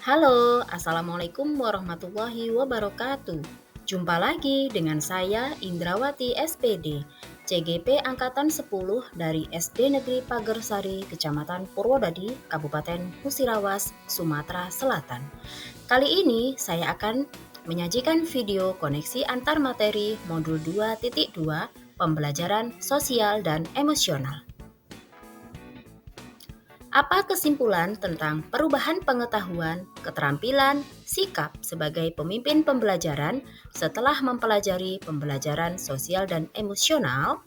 Halo, Assalamualaikum warahmatullahi wabarakatuh. Jumpa lagi dengan saya Indrawati SPD, CGP Angkatan 10 dari SD Negeri Pagersari, Kecamatan Purwodadi, Kabupaten Musirawas, Sumatera Selatan. Kali ini saya akan menyajikan video koneksi antar materi modul 2.2 pembelajaran sosial dan emosional. Apa kesimpulan tentang perubahan pengetahuan, keterampilan, sikap sebagai pemimpin pembelajaran setelah mempelajari pembelajaran sosial dan emosional?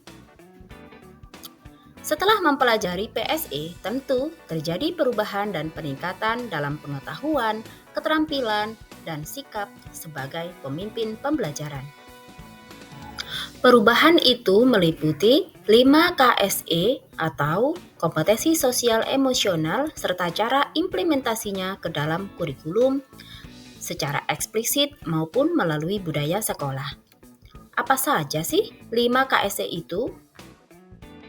Setelah mempelajari PSE, tentu terjadi perubahan dan peningkatan dalam pengetahuan, keterampilan, dan sikap sebagai pemimpin pembelajaran. Perubahan itu meliputi 5 KSE atau kompetensi sosial emosional serta cara implementasinya ke dalam kurikulum secara eksplisit maupun melalui budaya sekolah. Apa saja sih 5 KSE itu?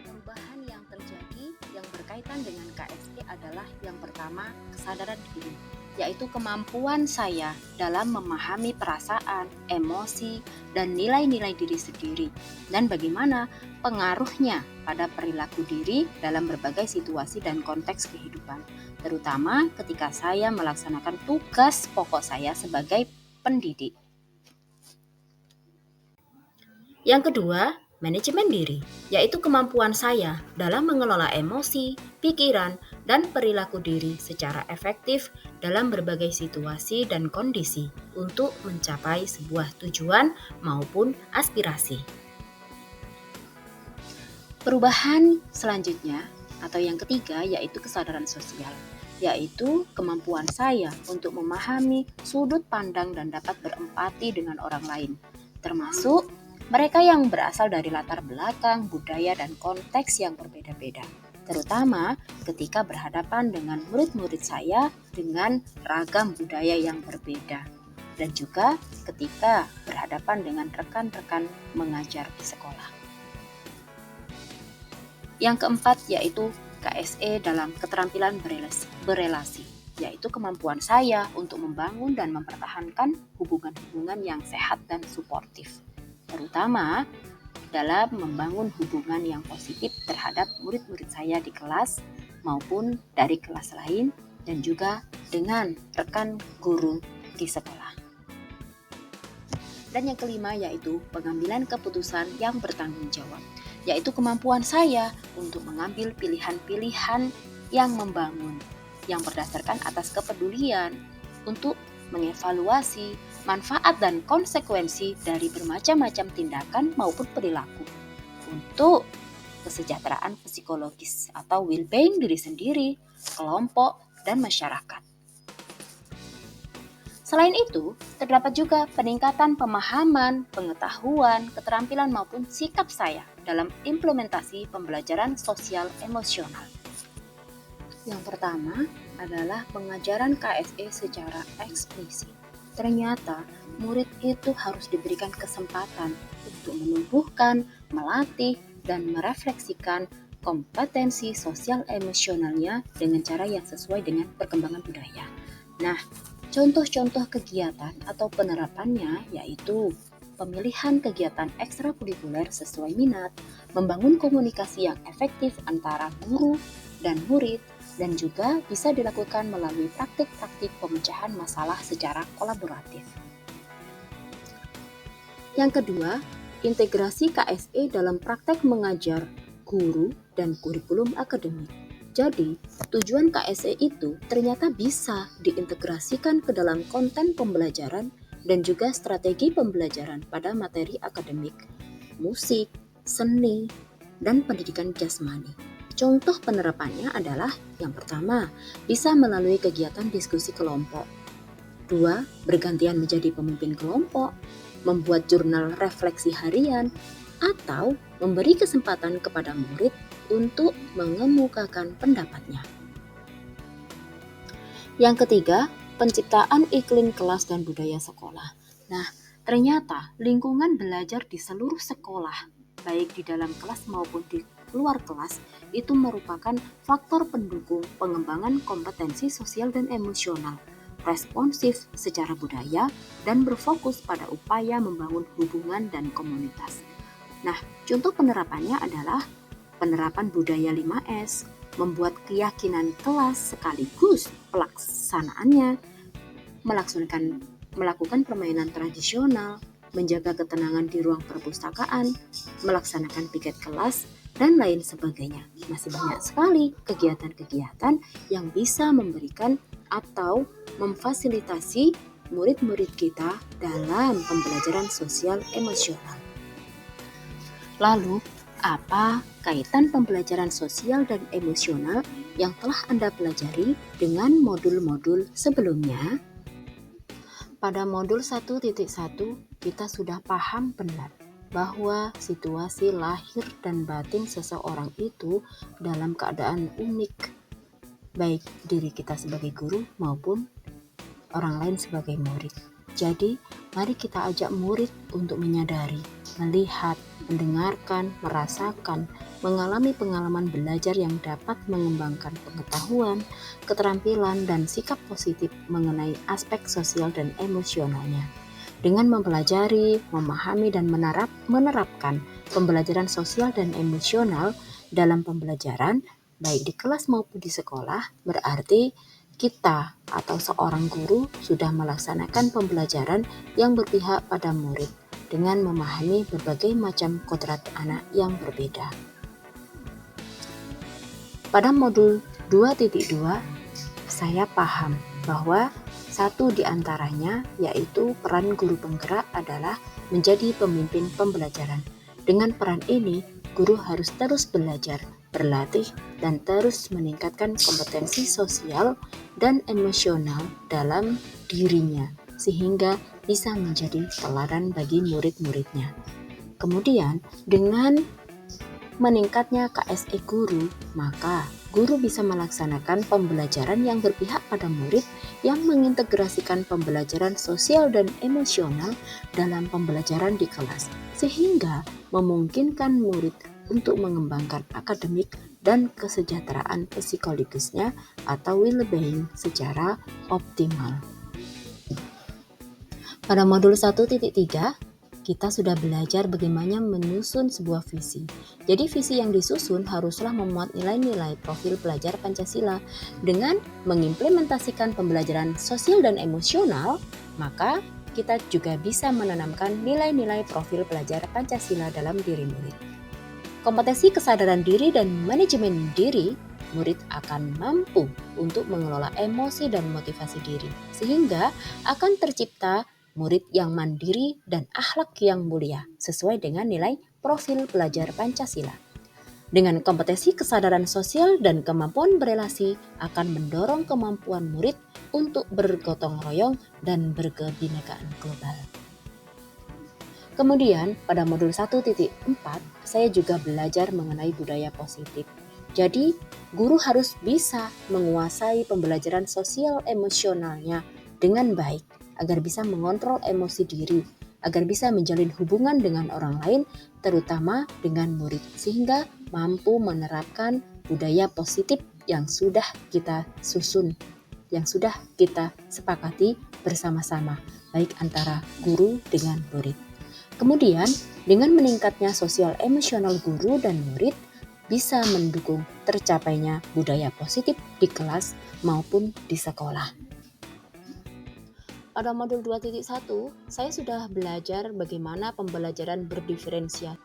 Perubahan yang terjadi yang berkaitan dengan KSE adalah yang pertama, kesadaran diri, yaitu kemampuan saya dalam memahami perasaan, emosi, dan nilai-nilai diri sendiri, dan bagaimana pengaruhnya pada perilaku diri dalam berbagai situasi dan konteks kehidupan, terutama ketika saya melaksanakan tugas pokok saya sebagai pendidik. Yang kedua, manajemen diri, yaitu kemampuan saya dalam mengelola emosi, pikiran, dan perilaku diri secara efektif dalam berbagai situasi dan kondisi untuk mencapai sebuah tujuan maupun aspirasi. Perubahan selanjutnya atau yang ketiga yaitu kesadaran sosial, yaitu kemampuan saya untuk memahami sudut pandang dan dapat berempati dengan orang lain, termasuk mereka yang berasal dari latar belakang, budaya, dan konteks yang berbeda-beda, terutama ketika berhadapan dengan murid-murid saya dengan ragam budaya yang berbeda, dan juga ketika berhadapan dengan rekan-rekan mengajar di sekolah. Yang keempat yaitu KSE dalam keterampilan berelasi, yaitu kemampuan saya untuk membangun dan mempertahankan hubungan-hubungan yang sehat dan suportif, terutama dalam membangun hubungan yang positif terhadap murid-murid saya di kelas maupun dari kelas lain dan juga dengan rekan guru di sekolah. Dan yang kelima yaitu pengambilan keputusan yang bertanggung jawab, yaitu kemampuan saya untuk mengambil pilihan-pilihan yang membangun, yang berdasarkan atas kepedulian untuk mengevaluasi manfaat dan konsekuensi dari bermacam-macam tindakan maupun perilaku untuk kesejahteraan psikologis atau well-being diri sendiri, kelompok, dan masyarakat. Selain itu, terdapat juga peningkatan pemahaman, pengetahuan, keterampilan maupun sikap saya dalam implementasi pembelajaran sosial emosional. Yang pertama adalah pengajaran KSE secara eksplisit. Ternyata, murid itu harus diberikan kesempatan untuk menumbuhkan, melatih, dan merefleksikan kompetensi sosial emosionalnya dengan cara yang sesuai dengan perkembangan budaya. Nah, contoh-contoh kegiatan atau penerapannya yaitu pemilihan kegiatan ekstrakurikuler sesuai minat, membangun komunikasi yang efektif antara guru dan murid, dan juga bisa dilakukan melalui praktik-praktik pemecahan masalah secara kolaboratif. Yang kedua, integrasi KSE dalam praktek mengajar guru dan kurikulum akademik. Jadi, tujuan KSE itu ternyata bisa diintegrasikan ke dalam konten pembelajaran dan juga strategi pembelajaran pada materi akademik, musik, seni, dan pendidikan jasmani. Contoh penerapannya adalah yang pertama, bisa melalui kegiatan diskusi kelompok. 2. Bergantian menjadi pemimpin kelompok, membuat jurnal refleksi harian, atau memberi kesempatan kepada murid untuk mengemukakan pendapatnya. Yang ketiga, penciptaan iklim kelas dan budaya sekolah. Nah, ternyata lingkungan belajar di seluruh sekolah, baik di dalam kelas maupun di luar kelas, itu merupakan faktor pendukung pengembangan kompetensi sosial dan emosional, responsif secara budaya, dan berfokus pada upaya membangun hubungan dan komunitas. Nah, contoh penerapannya adalah penerapan budaya 5S, membuat keyakinan kelas sekaligus pelaksanaannya, melakukan permainan tradisional, menjaga ketenangan di ruang perpustakaan, melaksanakan piket kelas, dan lain sebagainya. Masih banyak sekali kegiatan-kegiatan yang bisa memberikan atau memfasilitasi murid-murid kita dalam pembelajaran sosial emosional. Lalu, apa kaitan pembelajaran sosial dan emosional yang telah Anda pelajari dengan modul-modul sebelumnya? Pada modul 1.1 kita sudah paham benar bahwa situasi lahir dan batin seseorang itu dalam keadaan unik, baik diri kita sebagai guru maupun orang lain sebagai murid. Jadi, mari kita ajak murid untuk menyadari, melihat, mendengarkan, merasakan, mengalami pengalaman belajar yang dapat mengembangkan pengetahuan, keterampilan, dan sikap positif mengenai aspek sosial dan emosionalnya. Dengan mempelajari, memahami, dan menerapkan pembelajaran sosial dan emosional dalam pembelajaran, baik di kelas maupun di sekolah, berarti kita atau seorang guru sudah melaksanakan pembelajaran yang berpihak pada murid dengan memahami berbagai macam kodrat anak yang berbeda. Pada modul 2.2, saya paham bahwa satu di antaranya yaitu peran guru penggerak adalah menjadi pemimpin pembelajaran. Dengan peran ini, guru harus terus belajar, berlatih, dan terus meningkatkan kompetensi sosial dan emosional dalam dirinya, sehingga bisa menjadi teladan bagi murid-muridnya. Kemudian, dengan meningkatnya KSE guru, maka guru bisa melaksanakan pembelajaran yang berpihak pada murid yang mengintegrasikan pembelajaran sosial dan emosional dalam pembelajaran di kelas, sehingga memungkinkan murid untuk mengembangkan akademik dan kesejahteraan psikologisnya atau well-being secara optimal. Pada modul 1.3, kita sudah belajar bagaimana menyusun sebuah visi. Jadi visi yang disusun haruslah memuat nilai-nilai profil pelajar Pancasila. Dengan mengimplementasikan pembelajaran sosial dan emosional, maka kita juga bisa menanamkan nilai-nilai profil pelajar Pancasila dalam diri murid. Kompetensi kesadaran diri dan manajemen diri, murid akan mampu untuk mengelola emosi dan motivasi diri, sehingga akan tercipta murid yang mandiri dan akhlak yang mulia sesuai dengan nilai profil pelajar Pancasila. Dengan kompetensi kesadaran sosial dan kemampuan berelasi akan mendorong kemampuan murid untuk bergotong royong dan berkebinekaan global. Kemudian pada modul 1.4 saya juga belajar mengenai budaya positif. Jadi guru harus bisa menguasai pembelajaran sosial emosionalnya dengan baik agar bisa mengontrol emosi diri, agar bisa menjalin hubungan dengan orang lain, terutama dengan murid, sehingga mampu menerapkan budaya positif yang sudah kita susun, yang sudah kita sepakati bersama-sama, baik antara guru dengan murid. Kemudian, dengan meningkatnya sosial emosional guru dan murid, bisa mendukung tercapainya budaya positif di kelas maupun di sekolah. Pada modul 2.1, saya sudah belajar bagaimana pembelajaran berdiferensiasi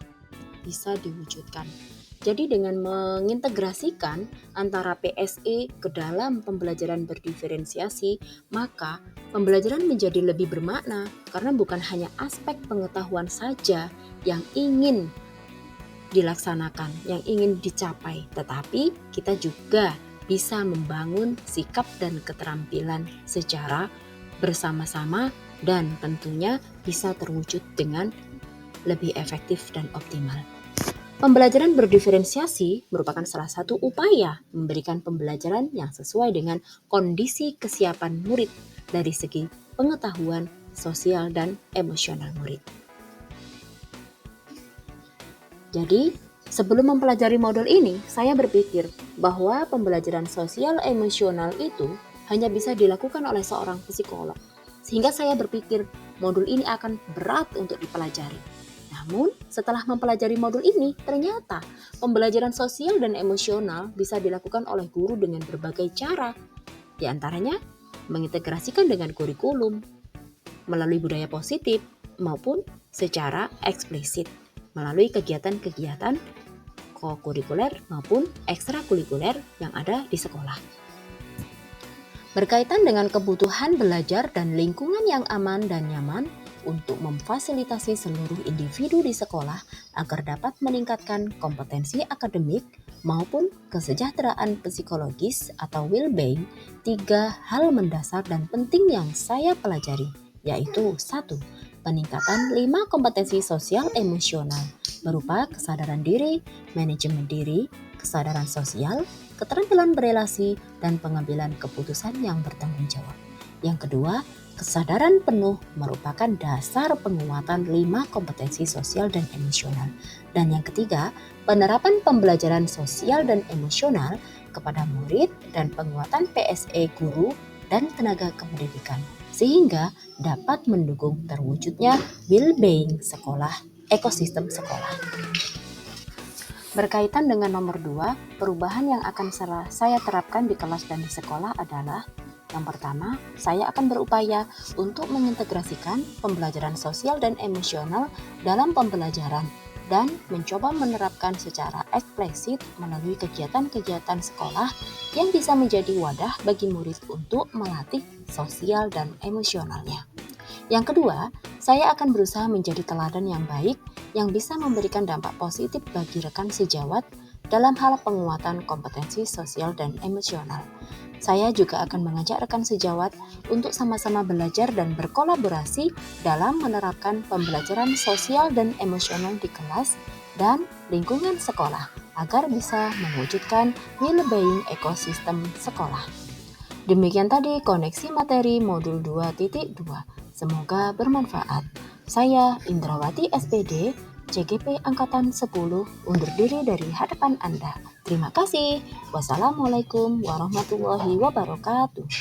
bisa diwujudkan. Jadi dengan mengintegrasikan antara PSE ke dalam pembelajaran berdiferensiasi, maka pembelajaran menjadi lebih bermakna karena bukan hanya aspek pengetahuan saja yang ingin dilaksanakan, yang ingin dicapai, tetapi kita juga bisa membangun sikap dan keterampilan secara bersama-sama dan tentunya bisa terwujud dengan lebih efektif dan optimal. Pembelajaran berdiferensiasi merupakan salah satu upaya memberikan pembelajaran yang sesuai dengan kondisi kesiapan murid dari segi pengetahuan, sosial, dan emosional murid. Jadi, sebelum mempelajari modul ini, saya berpikir bahwa pembelajaran sosial emosional itu hanya bisa dilakukan oleh seorang psikolog. Sehingga saya berpikir modul ini akan berat untuk dipelajari. Namun, setelah mempelajari modul ini, ternyata pembelajaran sosial dan emosional bisa dilakukan oleh guru dengan berbagai cara. Di antaranya, mengintegrasikan dengan kurikulum, melalui budaya positif, maupun secara eksplisit, melalui kegiatan-kegiatan kokurikuler maupun ekstrakurikuler yang ada di sekolah. Berkaitan dengan kebutuhan belajar dan lingkungan yang aman dan nyaman untuk memfasilitasi seluruh individu di sekolah agar dapat meningkatkan kompetensi akademik maupun kesejahteraan psikologis atau well-being, 3 hal mendasar dan penting yang saya pelajari, yaitu 1. Peningkatan 5 kompetensi sosial emosional berupa kesadaran diri, manajemen diri, kesadaran sosial, keterampilan berelasi, dan pengambilan keputusan yang bertanggung jawab. Yang kedua, kesadaran penuh merupakan dasar penguatan 5 kompetensi sosial dan emosional. Dan yang ketiga, penerapan pembelajaran sosial dan emosional kepada murid dan penguatan PSE guru dan tenaga kependidikan, sehingga dapat mendukung terwujudnya well-being sekolah, ekosistem sekolah. Berkaitan dengan nomor 2, perubahan yang akan saya terapkan di kelas dan di sekolah adalah: yang pertama, saya akan berupaya untuk mengintegrasikan pembelajaran sosial dan emosional dalam pembelajaran dan mencoba menerapkan secara eksplisit melalui kegiatan-kegiatan sekolah yang bisa menjadi wadah bagi murid untuk melatih sosial dan emosionalnya. Yang kedua, saya akan berusaha menjadi teladan yang baik yang bisa memberikan dampak positif bagi rekan sejawat dalam hal penguatan kompetensi sosial dan emosional. Saya juga akan mengajak rekan sejawat untuk sama-sama belajar dan berkolaborasi dalam menerapkan pembelajaran sosial dan emosional di kelas dan lingkungan sekolah agar bisa mewujudkan well-being ekosistem sekolah. Demikian tadi koneksi materi modul 2.2. Semoga bermanfaat. Saya Indrawati SPD, CGP Angkatan 10, undur diri dari hadapan Anda. Terima kasih. Wassalamualaikum warahmatullahi wabarakatuh.